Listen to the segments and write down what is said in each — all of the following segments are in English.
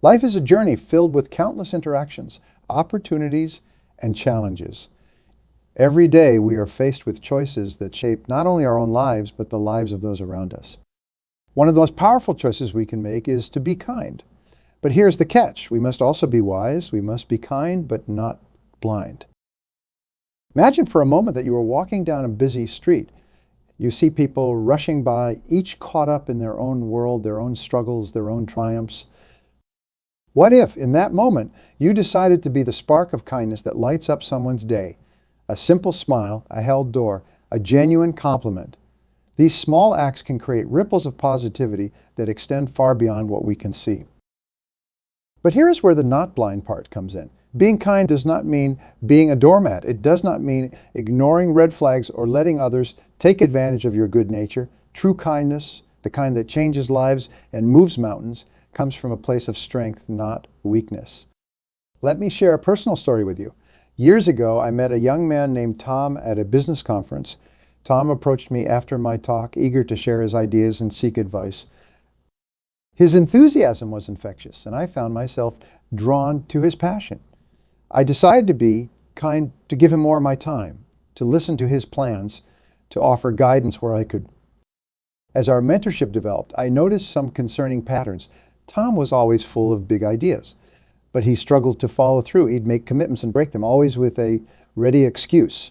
Life is a journey filled with countless interactions, opportunities, and challenges. Every day we are faced with choices that shape not only our own lives, but the lives of those around us. One of the most powerful choices we can make is to be kind. But here's the catch. We must also be wise. We must be kind, but not blind. Imagine for a moment that you are walking down a busy street. You see people rushing by, each caught up in their own world, their own struggles, their own triumphs. What if, in that moment, you decided to be the spark of kindness that lights up someone's day? A simple smile, a held door, a genuine compliment. These small acts can create ripples of positivity that extend far beyond what we can see. But here's where the not blind part comes in. Being kind does not mean being a doormat. It does not mean ignoring red flags or letting others take advantage of your good nature. True kindness, the kind that changes lives and moves mountains, comes from a place of strength, not weakness. Let me share a personal story with you. Years ago, I met a young man named Tom at a business conference. Tom approached me after my talk, eager to share his ideas and seek advice. His enthusiasm was infectious, and I found myself drawn to his passion. I decided to be kind, to give him more of my time, to listen to his plans, to offer guidance where I could. As our mentorship developed, I noticed some concerning patterns. Tom was always full of big ideas, but he struggled to follow through. He'd make commitments and break them, always with a ready excuse.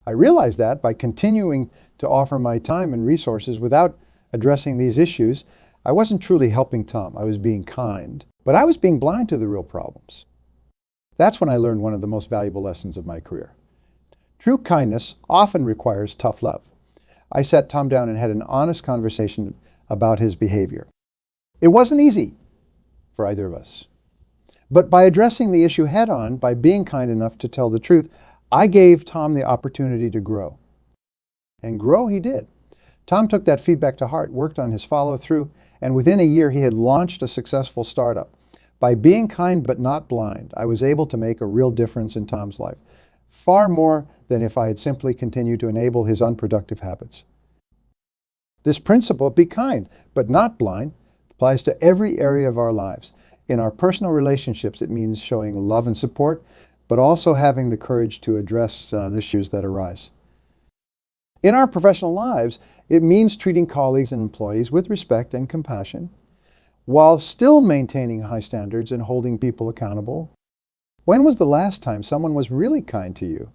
I realized that by continuing to offer my time and resources without addressing these issues, I wasn't truly helping Tom. I was being kind, but I was being blind to the real problems. That's when I learned one of the most valuable lessons of my career. True kindness often requires tough love. I sat Tom down and had an honest conversation about his behavior. It wasn't easy for either of us. But by addressing the issue head on, by being kind enough to tell the truth, I gave Tom the opportunity to grow. And grow he did. Tom took that feedback to heart, worked on his follow-through, and within a year he had launched a successful startup. By being kind but not blind, I was able to make a real difference in Tom's life, far more than if I had simply continued to enable his unproductive habits. This principle, be kind but not blind, applies to every area of our lives. In our personal relationships, it means showing love and support, but also having the courage to address the issues that arise. In our professional lives, it means treating colleagues and employees with respect and compassion, while still maintaining high standards and holding people accountable. When was the last time someone was really kind to you?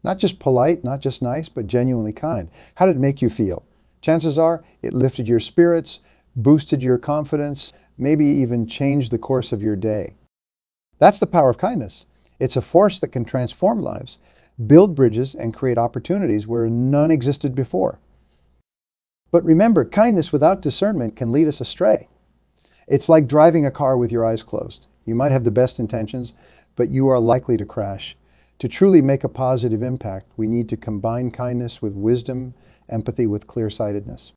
Not just polite, not just nice, but genuinely kind. How did it make you feel? Chances are it lifted your spirits, boosted your confidence, maybe even changed the course of your day. That's the power of kindness. It's a force that can transform lives, build bridges, and create opportunities where none existed before. But remember, kindness without discernment can lead us astray. It's like driving a car with your eyes closed. You might have the best intentions, but you are likely to crash. To truly make a positive impact, we need to combine kindness with wisdom, empathy with clear-sightedness.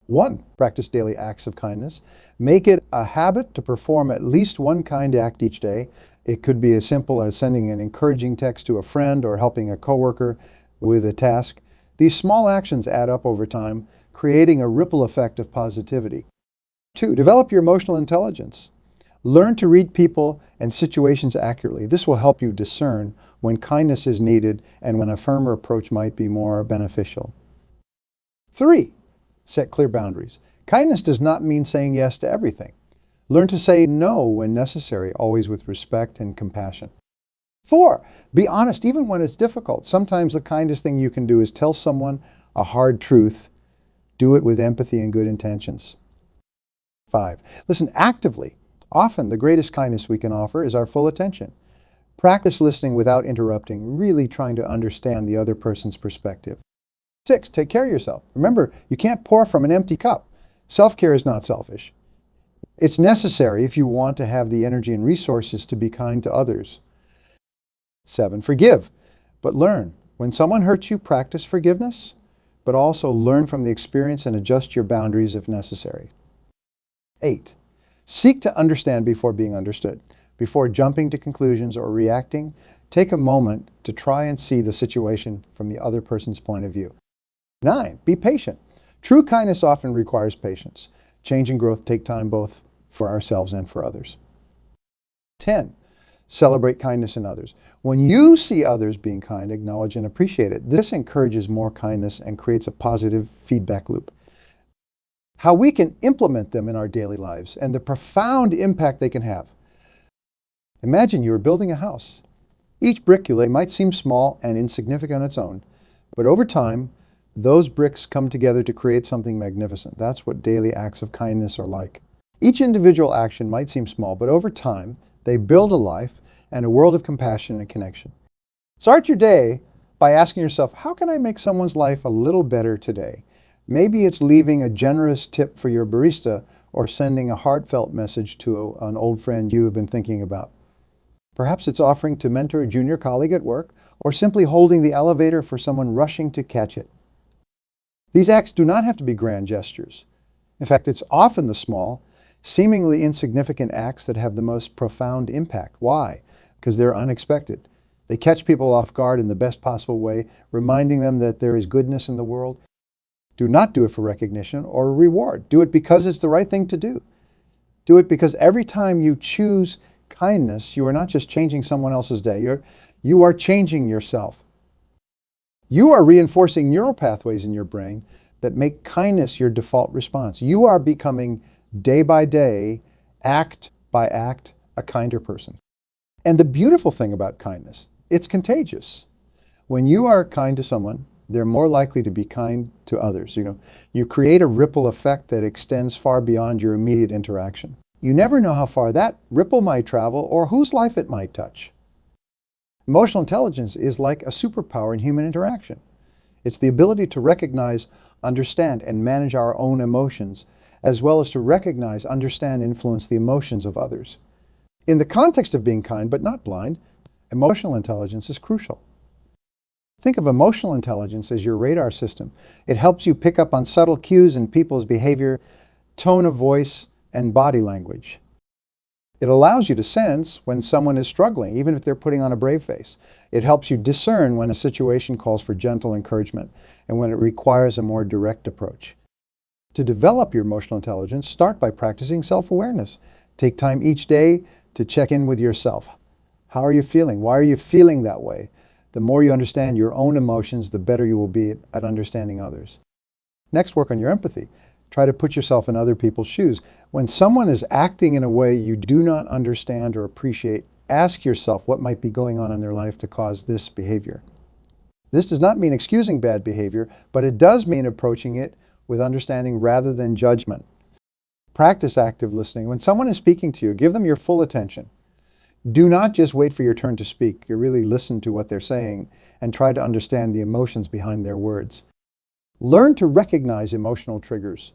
1, practice daily acts of kindness. Make it a habit to perform at least one kind act each day. It could be as simple as sending an encouraging text to a friend or helping a coworker with a task. These small actions add up over time, creating a ripple effect of positivity. 2, develop your emotional intelligence. Learn to read people and situations accurately. This will help you discern when kindness is needed and when a firmer approach might be more beneficial. 3, set clear boundaries. Kindness does not mean saying yes to everything. Learn to say no when necessary, always with respect and compassion. 4, be honest even when it's difficult. Sometimes the kindest thing you can do is tell someone a hard truth. Do it with empathy and good intentions. 5, listen actively. Often the greatest kindness we can offer is our full attention. Practice listening without interrupting, really trying to understand the other person's perspective. 6, take care of yourself. Remember, you can't pour from an empty cup. Self-care is not selfish. It's necessary if you want to have the energy and resources to be kind to others. 7, forgive, but learn. When someone hurts you, practice forgiveness, but also learn from the experience and adjust your boundaries if necessary. 8, seek to understand before being understood. Before jumping to conclusions or reacting, take a moment to try and see the situation from the other person's point of view. 9, be patient. True kindness often requires patience. Change and growth take time both for ourselves and for others. 10. Celebrate kindness in others. When you see others being kind, acknowledge and appreciate it. This encourages more kindness and creates a positive feedback loop. How we can implement them in our daily lives and the profound impact they can have. Imagine you are building a house. Each brick you lay might seem small and insignificant on its own, but over time, those bricks come together to create something magnificent. That's what daily acts of kindness are like. Each individual action might seem small, but over time, they build a life and a world of compassion and connection. Start your day by asking yourself, how can I make someone's life a little better today? Maybe it's leaving a generous tip for your barista or sending a heartfelt message to an old friend you have been thinking about. Perhaps it's offering to mentor a junior colleague at work or simply holding the elevator for someone rushing to catch it. These acts do not have to be grand gestures. In fact, it's often the small, seemingly insignificant acts that have the most profound impact. Why? Because they're unexpected. They catch people off guard in the best possible way, reminding them that there is goodness in the world. Do not do it for recognition or reward. Do it because it's the right thing to do. Do it because every time you choose kindness, you are not just changing someone else's day. You are changing yourself. You are reinforcing neural pathways in your brain that make kindness your default response. You are becoming, day by day, act by act, a kinder person. And the beautiful thing about kindness, it's contagious. When you are kind to someone, they're more likely to be kind to others. You create a ripple effect that extends far beyond your immediate interaction. You never know how far that ripple might travel or whose life it might touch. Emotional intelligence is like a superpower in human interaction. It's the ability to recognize, understand, and manage our own emotions, as well as to recognize, understand, and influence the emotions of others. In the context of being kind but not blind, emotional intelligence is crucial. Think of emotional intelligence as your radar system. It helps you pick up on subtle cues in people's behavior, tone of voice, and body language. It allows you to sense when someone is struggling, even if they're putting on a brave face. It helps you discern when a situation calls for gentle encouragement and when it requires a more direct approach. To develop your emotional intelligence, start by practicing self-awareness. Take time each day to check in with yourself. How are you feeling? Why are you feeling that way? The more you understand your own emotions, the better you will be at understanding others. Next, work on your empathy. Try to put yourself in other people's shoes. When someone is acting in a way you do not understand or appreciate, ask yourself what might be going on in their life to cause this behavior. This does not mean excusing bad behavior, but it does mean approaching it with understanding rather than judgment. Practice active listening. When someone is speaking to you, give them your full attention. Do not just wait for your turn to speak. You really listen to what they're saying and try to understand the emotions behind their words. Learn to recognize emotional triggers,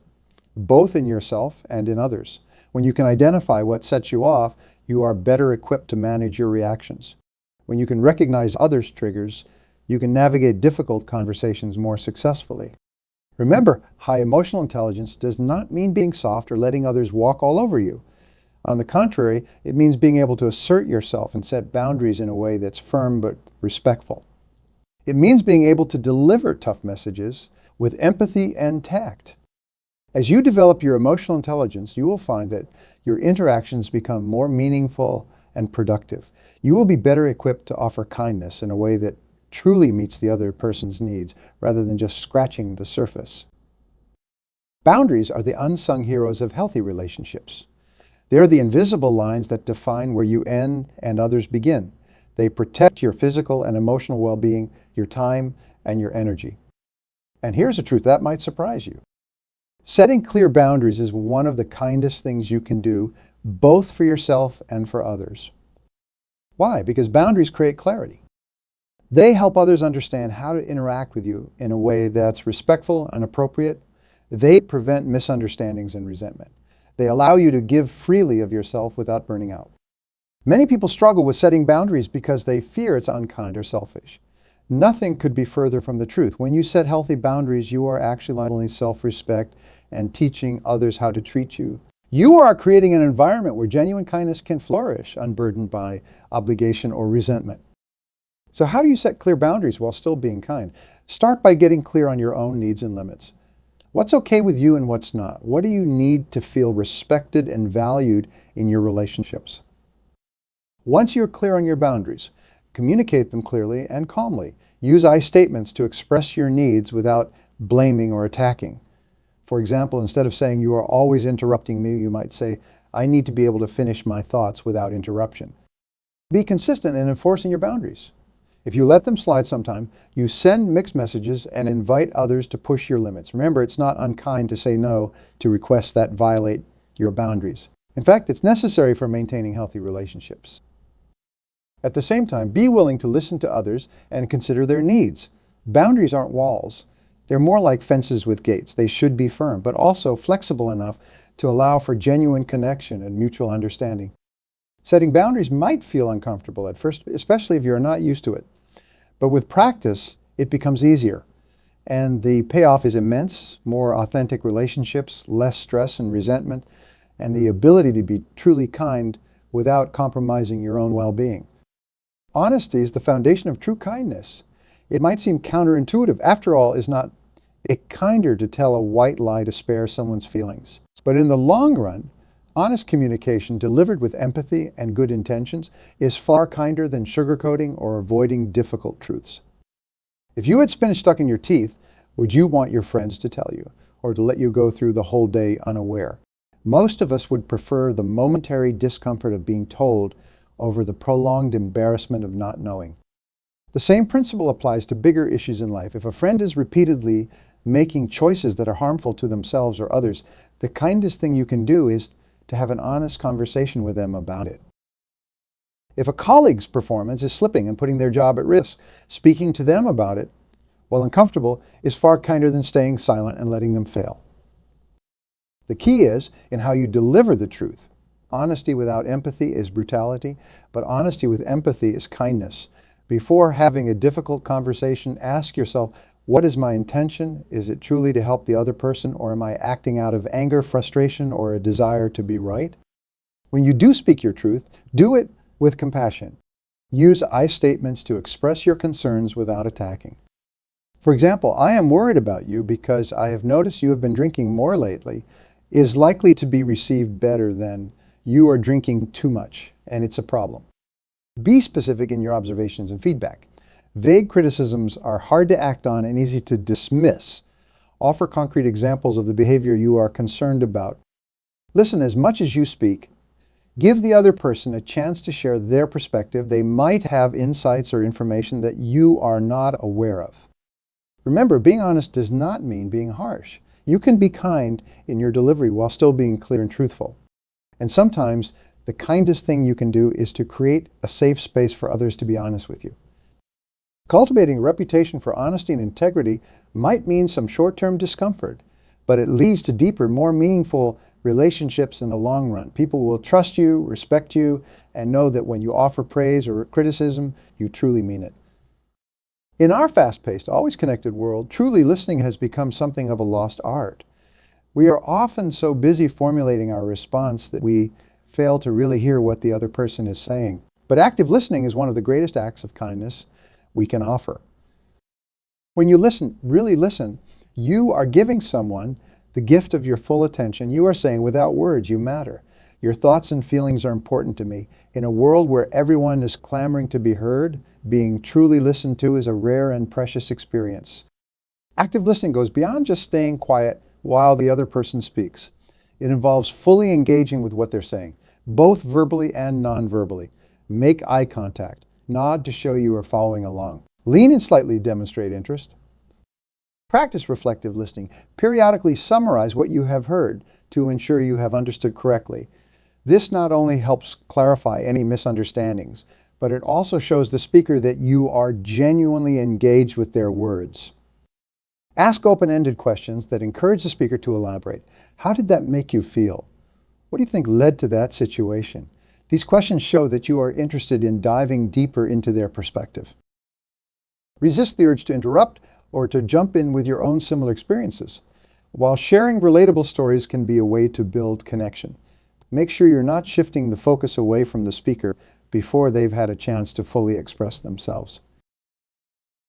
both in yourself and in others. When you can identify what sets you off, you are better equipped to manage your reactions. When you can recognize others' triggers, you can navigate difficult conversations more successfully. Remember, high emotional intelligence does not mean being soft or letting others walk all over you. On the contrary, it means being able to assert yourself and set boundaries in a way that's firm but respectful. It means being able to deliver tough messages with empathy and tact. As you develop your emotional intelligence, you will find that your interactions become more meaningful and productive. You will be better equipped to offer kindness in a way that truly meets the other person's needs, rather than just scratching the surface. Boundaries are the unsung heroes of healthy relationships. They're the invisible lines that define where you end and others begin. They protect your physical and emotional well-being, your time, and your energy. And here's a truth that might surprise you. Setting clear boundaries is one of the kindest things you can do, both for yourself and for others. Why? Because boundaries create clarity. They help others understand how to interact with you in a way that's respectful and appropriate. They prevent misunderstandings and resentment. They allow you to give freely of yourself without burning out. Many people struggle with setting boundaries because they fear it's unkind or selfish. Nothing could be further from the truth. When you set healthy boundaries, you are actually modeling self-respect and teaching others how to treat you. You are creating an environment where genuine kindness can flourish, unburdened by obligation or resentment. So how do you set clear boundaries while still being kind? Start by getting clear on your own needs and limits. What's okay with you and what's not? What do you need to feel respected and valued in your relationships? Once you're clear on your boundaries, communicate them clearly and calmly. Use I statements to express your needs without blaming or attacking. For example, instead of saying, "You are always interrupting me," you might say, "I need to be able to finish my thoughts without interruption." Be consistent in enforcing your boundaries. If you let them slide sometime, you send mixed messages and invite others to push your limits. Remember, it's not unkind to say no to requests that violate your boundaries. In fact, it's necessary for maintaining healthy relationships. At the same time, be willing to listen to others and consider their needs. Boundaries aren't walls. They're more like fences with gates. They should be firm, but also flexible enough to allow for genuine connection and mutual understanding. Setting boundaries might feel uncomfortable at first, especially if you're not used to it. But with practice, it becomes easier. And the payoff is immense: more authentic relationships, less stress and resentment, and the ability to be truly kind without compromising your own well-being. Honesty is the foundation of true kindness. It might seem counterintuitive. After all, is not it kinder to tell a white lie to spare someone's feelings? But in the long run, honest communication delivered with empathy and good intentions is far kinder than sugarcoating or avoiding difficult truths. If you had spinach stuck in your teeth, would you want your friends to tell you, or to let you go through the whole day unaware? Most of us would prefer the momentary discomfort of being told over the prolonged embarrassment of not knowing. The same principle applies to bigger issues in life. If a friend is repeatedly making choices that are harmful to themselves or others, the kindest thing you can do is to have an honest conversation with them about it. If a colleague's performance is slipping and putting their job at risk, speaking to them about it, while uncomfortable, is far kinder than staying silent and letting them fail. The key is in how you deliver the truth. Honesty without empathy is brutality, but honesty with empathy is kindness. Before having a difficult conversation, ask yourself, what is my intention? Is it truly to help the other person, or am I acting out of anger, frustration, or a desire to be right? When you do speak your truth, do it with compassion. Use I statements to express your concerns without attacking. For example, "I am worried about you because I have noticed you have been drinking more lately," is likely to be received better than "You are drinking too much and it's a problem." Be specific in your observations and feedback. Vague criticisms are hard to act on and easy to dismiss. Offer concrete examples of the behavior you are concerned about. Listen as much as you speak. Give the other person a chance to share their perspective. They might have insights or information that you are not aware of. Remember, being honest does not mean being harsh. You can be kind in your delivery while still being clear and truthful. And sometimes the kindest thing you can do is to create a safe space for others to be honest with you. Cultivating a reputation for honesty and integrity might mean some short-term discomfort, but it leads to deeper, more meaningful relationships in the long run. People will trust you, respect you, and know that when you offer praise or criticism, you truly mean it. In our fast-paced, always connected world, truly listening has become something of a lost art. We are often so busy formulating our response that we fail to really hear what the other person is saying. But active listening is one of the greatest acts of kindness we can offer. When you listen, really listen, you are giving someone the gift of your full attention. You are saying, without words, you matter. Your thoughts and feelings are important to me. In a world where everyone is clamoring to be heard, being truly listened to is a rare and precious experience. Active listening goes beyond just staying quiet while the other person speaks. It involves fully engaging with what they're saying, both verbally and non-verbally. Make eye contact. Nod to show you are following along. Lean and slightly demonstrate interest. Practice reflective listening. Periodically summarize what you have heard to ensure you have understood correctly. This not only helps clarify any misunderstandings, but it also shows the speaker that you are genuinely engaged with their words. Ask open-ended questions that encourage the speaker to elaborate. How did that make you feel? What do you think led to that situation? These questions show that you are interested in diving deeper into their perspective. Resist the urge to interrupt or to jump in with your own similar experiences. While sharing relatable stories can be a way to build connection, make sure you're not shifting the focus away from the speaker before they've had a chance to fully express themselves.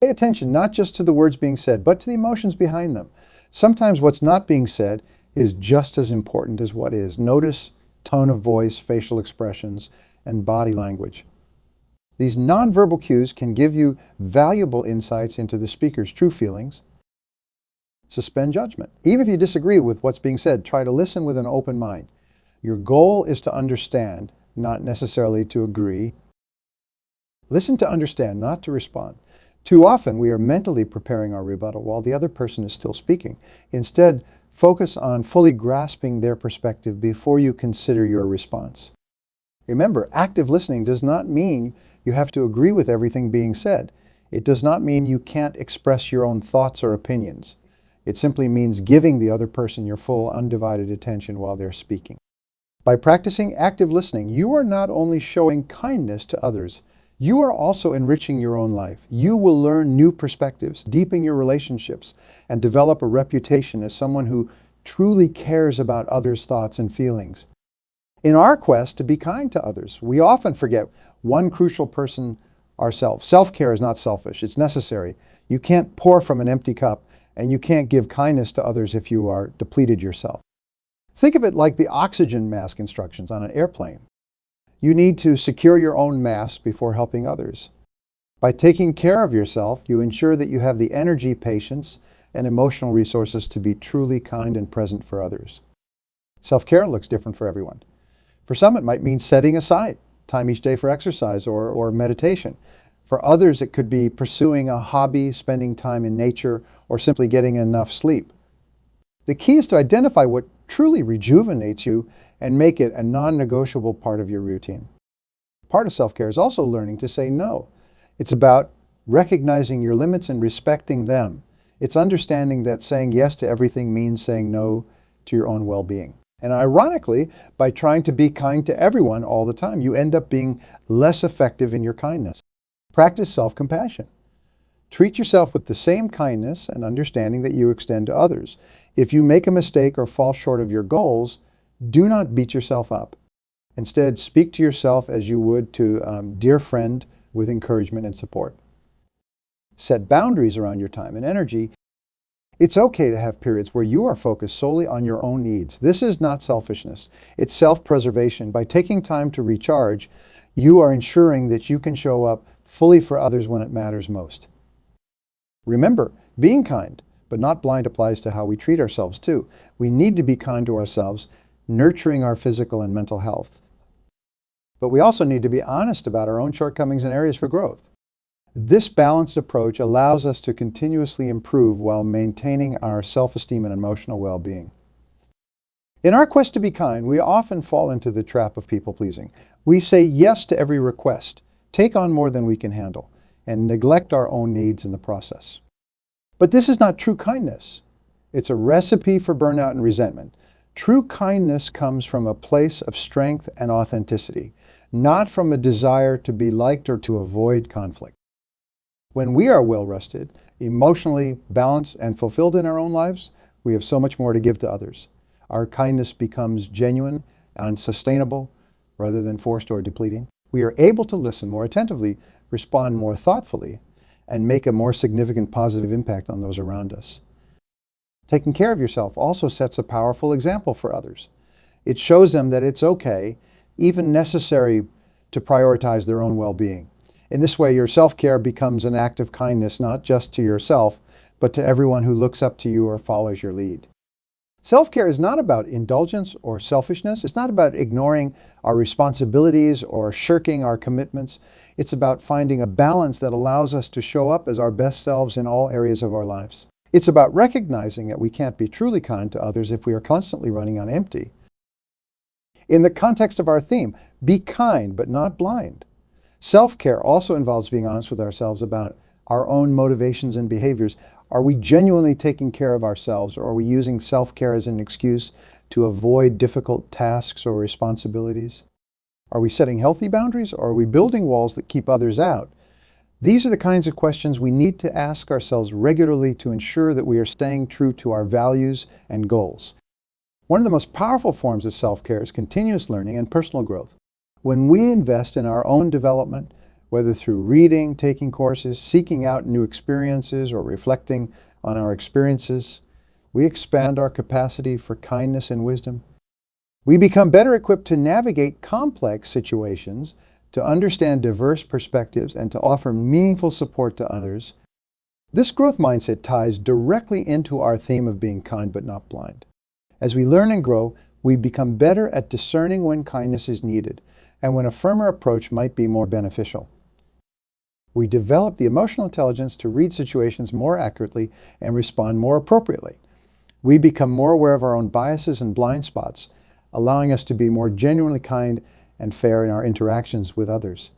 Pay attention not just to the words being said, but to the emotions behind them. Sometimes what's not being said is just as important as what is. Notice tone of voice, facial expressions, and body language. These nonverbal cues can give you valuable insights into the speaker's true feelings. Suspend judgment. Even if you disagree with what's being said, try to listen with an open mind. Your goal is to understand, not necessarily to agree. Listen to understand, not to respond. Too often, we are mentally preparing our rebuttal while the other person is still speaking. Instead, focus on fully grasping their perspective before you consider your response. Remember, active listening does not mean you have to agree with everything being said. It does not mean you can't express your own thoughts or opinions. It simply means giving the other person your full, undivided attention while they're speaking. By practicing active listening, you are not only showing kindness to others, you are also enriching your own life. You will learn new perspectives, deepen your relationships, and develop a reputation as someone who truly cares about others' thoughts and feelings. In our quest to be kind to others, we often forget one crucial person: ourselves. Self-care is not selfish, it's necessary. You can't pour from an empty cup, and you can't give kindness to others if you are depleted yourself. Think of it like the oxygen mask instructions on an airplane. You need to secure your own mask before helping others. By taking care of yourself, you ensure that you have the energy, patience, and emotional resources to be truly kind and present for others. Self-care looks different for everyone. For some, it might mean setting aside time each day for exercise or meditation. For others, it could be pursuing a hobby, spending time in nature, or simply getting enough sleep. The key is to identify what truly rejuvenates you and make it a non-negotiable part of your routine. Part of self-care is also learning to say no. It's about recognizing your limits and respecting them. It's understanding that saying yes to everything means saying no to your own well-being. And ironically, by trying to be kind to everyone all the time, you end up being less effective in your kindness. Practice self-compassion. Treat yourself with the same kindness and understanding that you extend to others. If you make a mistake or fall short of your goals, do not beat yourself up. Instead, speak to yourself as you would to a dear friend with encouragement and support. Set boundaries around your time and energy. It's okay to have periods where you are focused solely on your own needs. This is not selfishness. It's self-preservation. By taking time to recharge, you are ensuring that you can show up fully for others when it matters most. Remember, being kind, but not blind, applies to how we treat ourselves too. We need to be kind to ourselves, nurturing our physical and mental health. But we also need to be honest about our own shortcomings and areas for growth. This balanced approach allows us to continuously improve while maintaining our self-esteem and emotional well-being. In our quest to be kind, we often fall into the trap of people-pleasing. We say yes to every request, take on more than we can handle, and neglect our own needs in the process. But this is not true kindness. It's a recipe for burnout and resentment. True kindness comes from a place of strength and authenticity, not from a desire to be liked or to avoid conflict. When we are well-rested, emotionally balanced, and fulfilled in our own lives, we have so much more to give to others. Our kindness becomes genuine and sustainable rather than forced or depleting. We are able to listen more attentively, respond more thoughtfully, and make a more significant positive impact on those around us. Taking care of yourself also sets a powerful example for others. It shows them that it's okay, even necessary, to prioritize their own well-being. In this way, your self-care becomes an act of kindness, not just to yourself, but to everyone who looks up to you or follows your lead. Self-care is not about indulgence or selfishness. It's not about ignoring our responsibilities or shirking our commitments. It's about finding a balance that allows us to show up as our best selves in all areas of our lives. It's about recognizing that we can't be truly kind to others if we are constantly running on empty. In the context of our theme, be kind but not blind. Self-care also involves being honest with ourselves about our own motivations and behaviors. Are we genuinely taking care of ourselves, or are we using self-care as an excuse to avoid difficult tasks or responsibilities? Are we setting healthy boundaries, or are we building walls that keep others out? These are the kinds of questions we need to ask ourselves regularly to ensure that we are staying true to our values and goals. One of the most powerful forms of self-care is continuous learning and personal growth. When we invest in our own development, whether through reading, taking courses, seeking out new experiences, or reflecting on our experiences, we expand our capacity for kindness and wisdom. We become better equipped to navigate complex situations, to understand diverse perspectives, and to offer meaningful support to others. This growth mindset ties directly into our theme of being kind but not blind. As we learn and grow, we become better at discerning when kindness is needed and when a firmer approach might be more beneficial. We develop the emotional intelligence to read situations more accurately and respond more appropriately. We become more aware of our own biases and blind spots, allowing us to be more genuinely kind and fair in our interactions with others.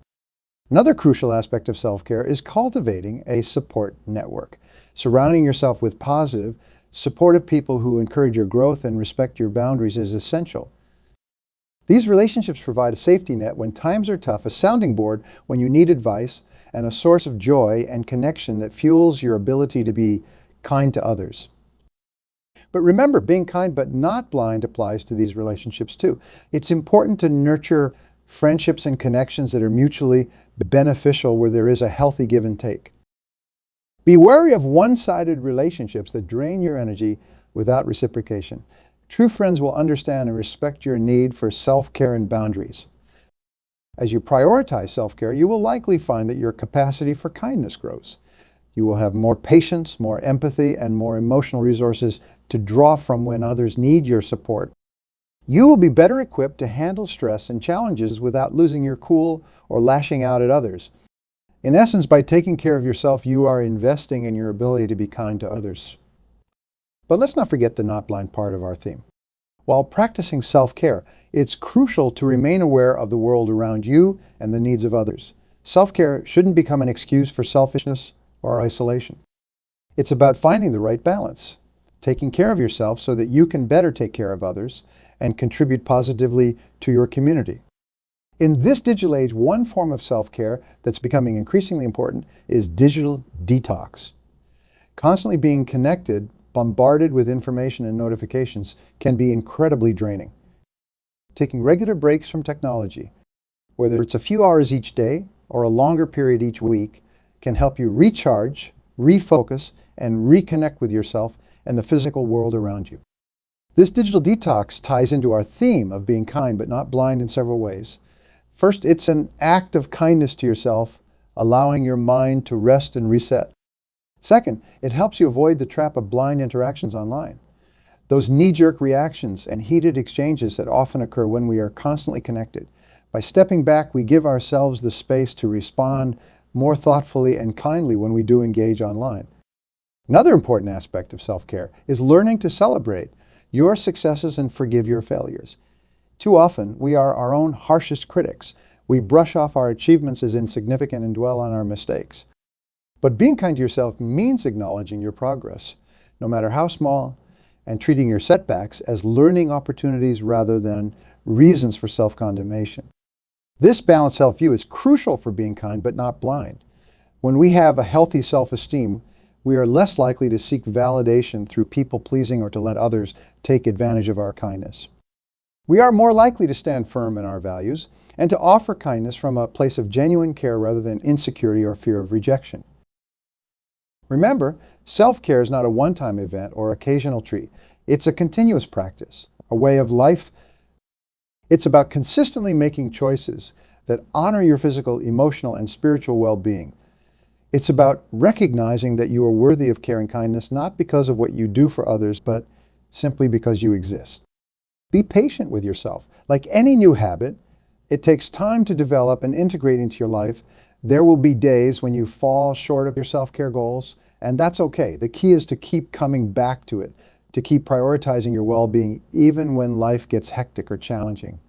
Another crucial aspect of self-care is cultivating a support network. Surrounding yourself with positive, supportive people who encourage your growth and respect your boundaries is essential. These relationships provide a safety net when times are tough, a sounding board when you need advice, and a source of joy and connection that fuels your ability to be kind to others. But remember, being kind but not blind applies to these relationships too. It's important to nurture friendships and connections that are mutually beneficial where there is a healthy give and take. Be wary of one-sided relationships that drain your energy without reciprocation. True friends will understand and respect your need for self-care and boundaries. As you prioritize self-care, you will likely find that your capacity for kindness grows. You will have more patience, more empathy, and more emotional resources to draw from when others need your support. You will be better equipped to handle stress and challenges without losing your cool or lashing out at others. In essence, by taking care of yourself, you are investing in your ability to be kind to others. But let's not forget the not blind part of our theme. While practicing self-care, it's crucial to remain aware of the world around you and the needs of others. Self-care shouldn't become an excuse for selfishness or isolation. It's about finding the right balance, taking care of yourself so that you can better take care of others and contribute positively to your community. In this digital age, one form of self-care that's becoming increasingly important is digital detox. Constantly being connected, bombarded with information and notifications can be incredibly draining. Taking regular breaks from technology, whether it's a few hours each day or a longer period each week, can help you recharge, refocus, and reconnect with yourself and the physical world around you. This digital detox ties into our theme of being kind but not blind in several ways. First, it's an act of kindness to yourself, allowing your mind to rest and reset. Second, it helps you avoid the trap of blind interactions online. Those knee-jerk reactions and heated exchanges that often occur when we are constantly connected. By stepping back, we give ourselves the space to respond more thoughtfully and kindly when we do engage online. Another important aspect of self-care is learning to celebrate your successes and forgive your failures. Too often, we are our own harshest critics. We brush off our achievements as insignificant and dwell on our mistakes. But being kind to yourself means acknowledging your progress, no matter how small, and treating your setbacks as learning opportunities rather than reasons for self-condemnation. This balanced self-view is crucial for being kind but not blind. When we have a healthy self-esteem, we are less likely to seek validation through people-pleasing or to let others take advantage of our kindness. We are more likely to stand firm in our values and to offer kindness from a place of genuine care rather than insecurity or fear of rejection. Remember, self-care is not a one-time event or occasional treat. It's a continuous practice, a way of life. It's about consistently making choices that honor your physical, emotional, and spiritual well-being. It's about recognizing that you are worthy of care and kindness, not because of what you do for others, but simply because you exist. Be patient with yourself. Like any new habit, it takes time to develop and integrate into your life. There will be days when you fall short of your self-care goals, and that's okay. The key is to keep coming back to it, to keep prioritizing your well-being even when life gets hectic or challenging.